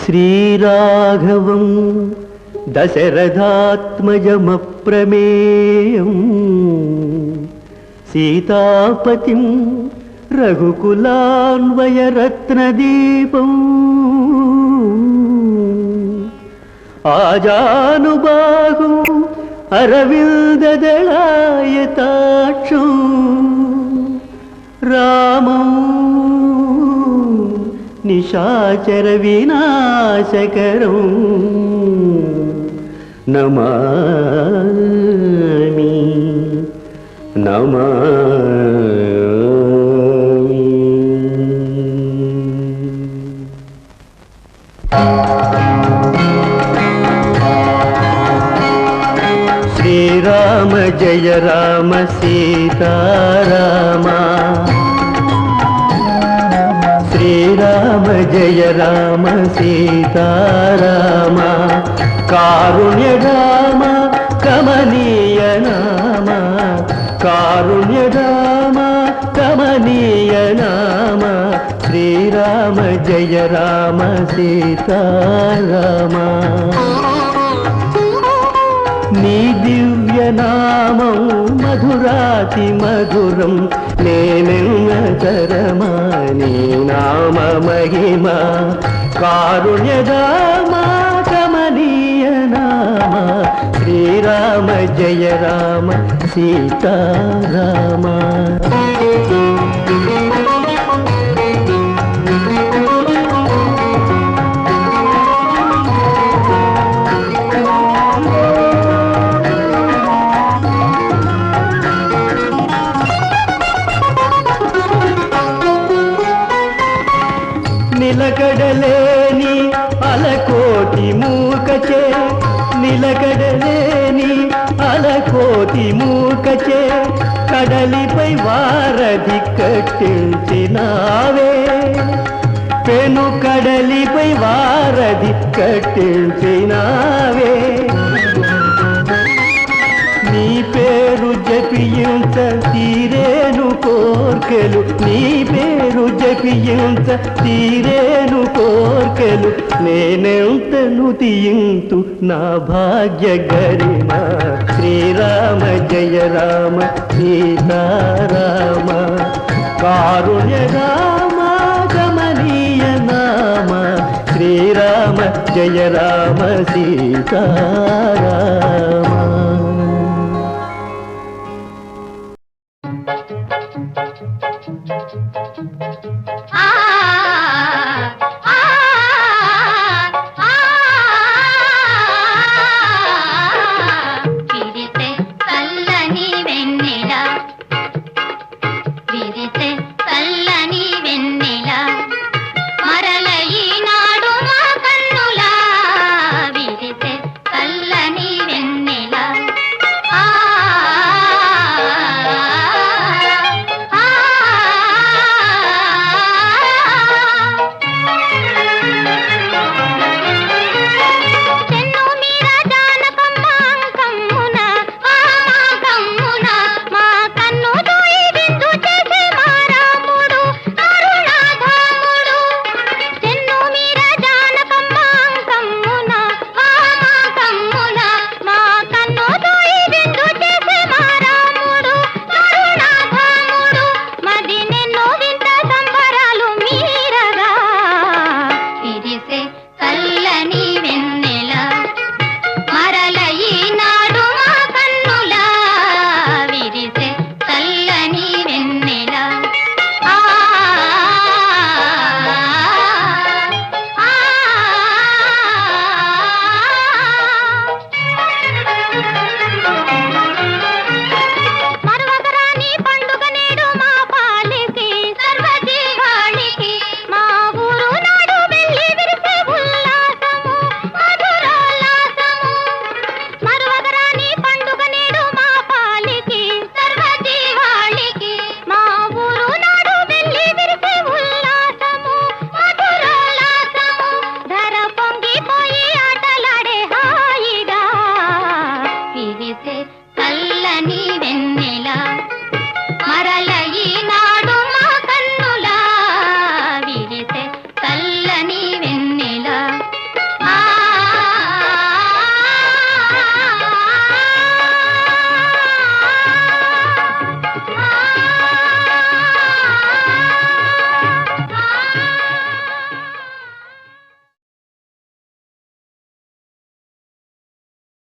శ్రీరాఘవం దశరథాత్మజమప్రమేయం సీతాపతిం రఘుకులాన్వయరత్నదీపం ఆజానుబాహు అరవిందదళాయతాక్షం రామం నిశాచర వినాశకరం నమామి నమామి. శ్రీరామ జయ రామ సీతారామ శ్రీరామ జయ రామ సీతారామ కారుణ్య రామ కమనీయ నామ కారుణ్య రామ కమనీయ నామ శ్రీరామ జయ రామ సీతారామ. నీ దివ్య నామం మధురాతి మధురం నేనెన్న తరమా నీ నామ మహిమ కారుణ్యదామ కమనీయ నామ శ్రీరామ జయ రామ సీతారామ. నిలకడలేని అలకోటి మూకచే నిలకడలేని అలకోటి మూకచే కడలిపై వారధి కట్టించినావే పెను కడలిపై వారధి కట్టించినావే. నీ పేరు జపించ తీరేను కోర్కెలు నీ పేరు జపించ తీరేను కోర్కెలు నేనెంతను తీయింతు నా భాగ్య గరిమ శ్రీరామ జయ రామ సీతారామ కారుణ్య రామ కమనీయ నామ శ్రీరామ జయ రామ సీతారామ.